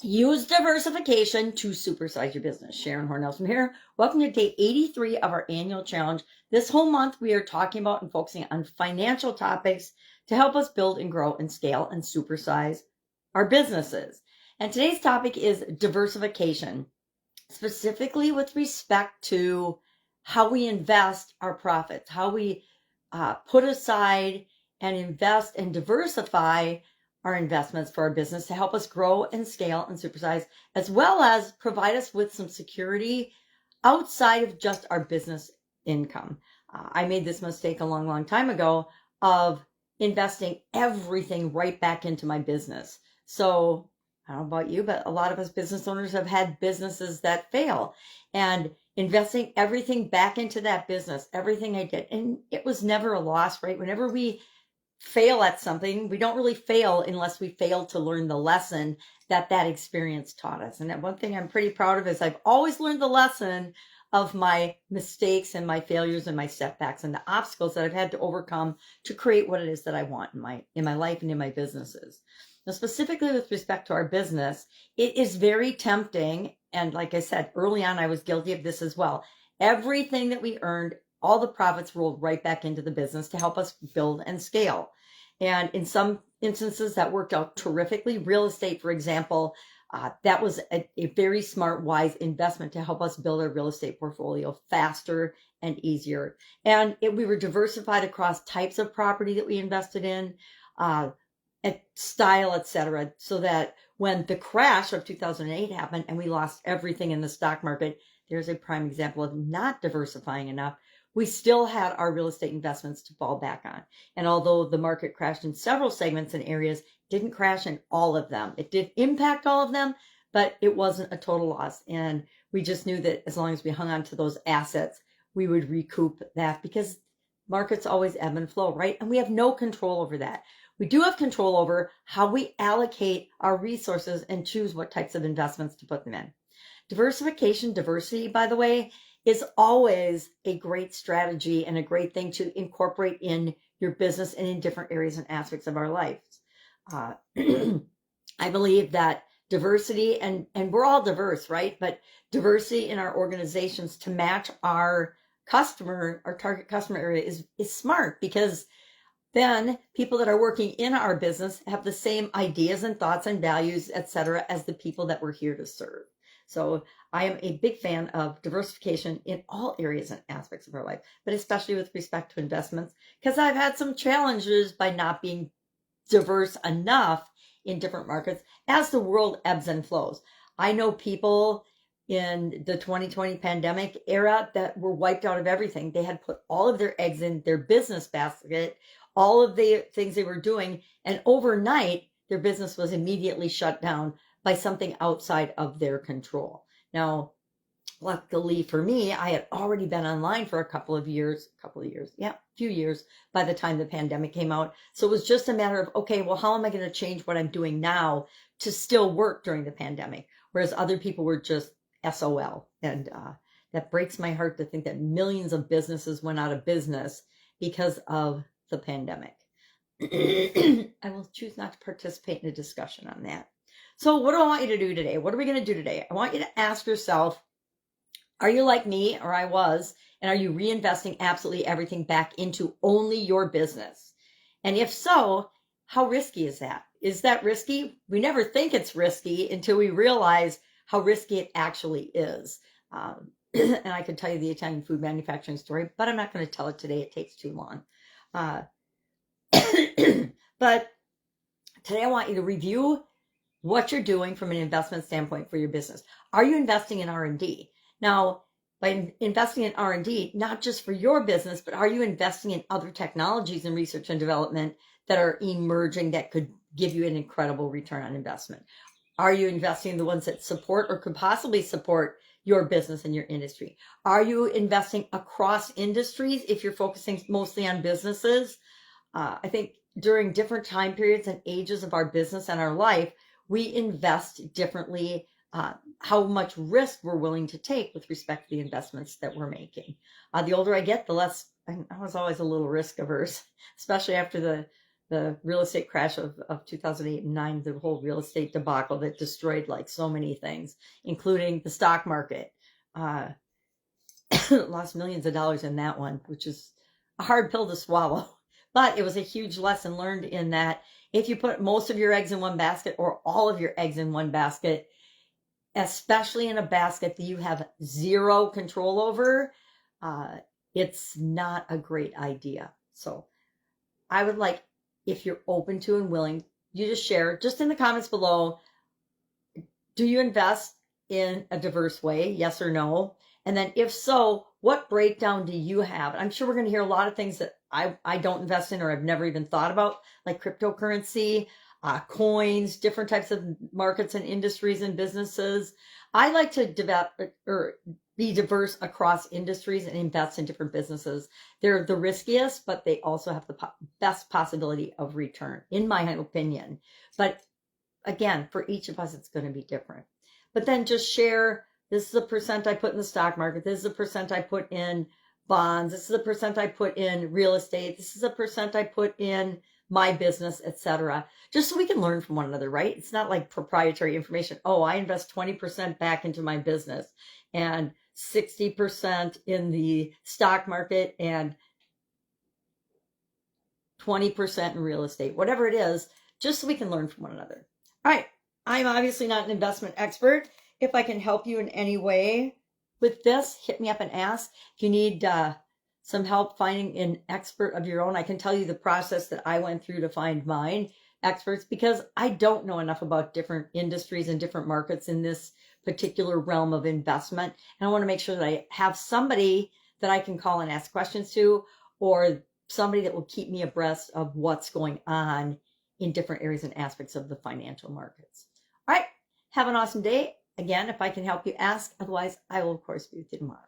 Use diversification to supersize your business. Sharon Hornelson here. Welcome to day 83 of our annual challenge. This whole month, we are talking about and focusing on financial topics to help us build and grow and scale and supersize our businesses. And today's topic is diversification, specifically with respect to how we invest our profits, how we put aside and invest and diversify our investments for our business to help us grow and scale and supersize, as well as provide us with some security outside of just our business income. I made this mistake a long time ago of investing everything right back into my business. So I don't know about you, but a lot of us business owners have had businesses that fail, and investing everything back into that business, everything I did. And it was never a loss, right? Whenever we fail at something, we don't really fail unless we fail to learn the lesson that experience taught us. And that one thing I'm pretty proud of is I've always learned the lesson of my mistakes and my failures and my setbacks and the obstacles that I've had to overcome to create what it is that I want in my life and in my businesses. Now, specifically with respect to our business, it is very tempting. And like I said, early on, I was guilty of this as well. Everything that we earned, all the profits rolled right back into the business to help us build and scale. And in some instances that worked out terrifically. Real estate, for example, that was a very smart, wise investment to help us build our real estate portfolio faster and easier. And we were diversified across types of property that we invested in, style, etc., so that when the crash of 2008 happened and we lost everything in the stock market, there's a prime example of not diversifying enough. We still had our real estate investments to fall back on. And although the market crashed in several segments and areas, didn't crash in all of them. It did impact all of them, but it wasn't a total loss. And we just knew that as long as we hung on to those assets, we would recoup that, because markets always ebb and flow, right? And we have no control over that. We do have control over how we allocate our resources and choose what types of investments to put them in. Diversity, by the way, is always a great strategy and a great thing to incorporate in your business and in different areas and aspects of our lives. I believe that diversity, and we're all diverse, right? But diversity in our organizations to match our target customer area is smart, because then people that are working in our business have the same ideas and thoughts and values, etc., as the people that we're here to serve. So I am a big fan of diversification in all areas and aspects of our life, but especially with respect to investments, because I've had some challenges by not being diverse enough in different markets as the world ebbs and flows. I know people in the 2020 pandemic era that were wiped out of everything. They had put all of their eggs in their business basket, all of the things they were doing, and overnight their business was immediately shut down by something outside of their control. Now, luckily for me, I had already been online for a few years by the time the pandemic came out. So it was just a matter of, okay, well, how am I going to change what I'm doing now to still work during the pandemic? Whereas other people were just SOL. And that breaks my heart to think that millions of businesses went out of business because of the pandemic. I will choose not to participate in a discussion on that. So what do I want you to do today? What are we going to do today? I want you to ask yourself, are you like me, or I was, and are you reinvesting absolutely everything back into only your business? And if so, how risky is that? Is that risky? We never think it's risky until we realize how risky it actually is. And I could tell you the Italian food manufacturing story, but I'm not going to tell it today. It takes too long. But today I want you to review what you're doing from an investment standpoint for your business. Are you investing in R&D? Now, by investing in R&D, not just for your business, but are you investing in other technologies and research and development that are emerging that could give you an incredible return on investment? Are you investing in the ones that support or could possibly support your business and your industry? Are you investing across industries if you're focusing mostly on businesses? I think during different time periods and ages of our business and our life, we invest differently, how much risk we're willing to take with respect to the investments that we're making. The older I get, the less. I was always a little risk averse, especially after the the real estate crash of 2008 and 9, the whole real estate debacle that destroyed like so many things, including the stock market. Lost millions of dollars in that one, which is a hard pill to swallow. But it was a huge lesson learned in that if you put most of your eggs in one basket or all of your eggs in one basket, especially in a basket that you have zero control over, it's not a great idea. So I would like, if you're open to and willing, you just share just in the comments below, do you invest in a diverse way? Yes or no? And then if so, what breakdown do you have? I'm sure we're going to hear a lot of things that I don't invest in or I've never even thought about, like cryptocurrency, coins, different types of markets and industries and businesses. I like to develop or be diverse across industries and invest in different businesses. They're the riskiest, but they also have the best possibility of return, in my opinion. But again, for each of us, it's going to be different. But then just share, this is the percent I put in the stock market. This is the percent I put in bonds. This is the percent I put in real estate. This is the percent I put in my business, etc. Just so we can learn from one another, right? It's not like proprietary information. Oh, I invest 20% back into my business and 60% in the stock market and 20% in real estate, whatever it is, just so we can learn from one another. All right. I'm obviously not an investment expert. If I can help you in any way with this, hit me up and ask. If you need some help finding an expert of your own, I can tell you the process that I went through to find mine experts, because I don't know enough about different industries and different markets in this particular realm of investment. And I want to make sure that I have somebody that I can call and ask questions to, or somebody that will keep me abreast of what's going on in different areas and aspects of the financial markets. All right. Have an awesome day. Again, if I can help you, ask. Otherwise, I will, of course, be with you tomorrow.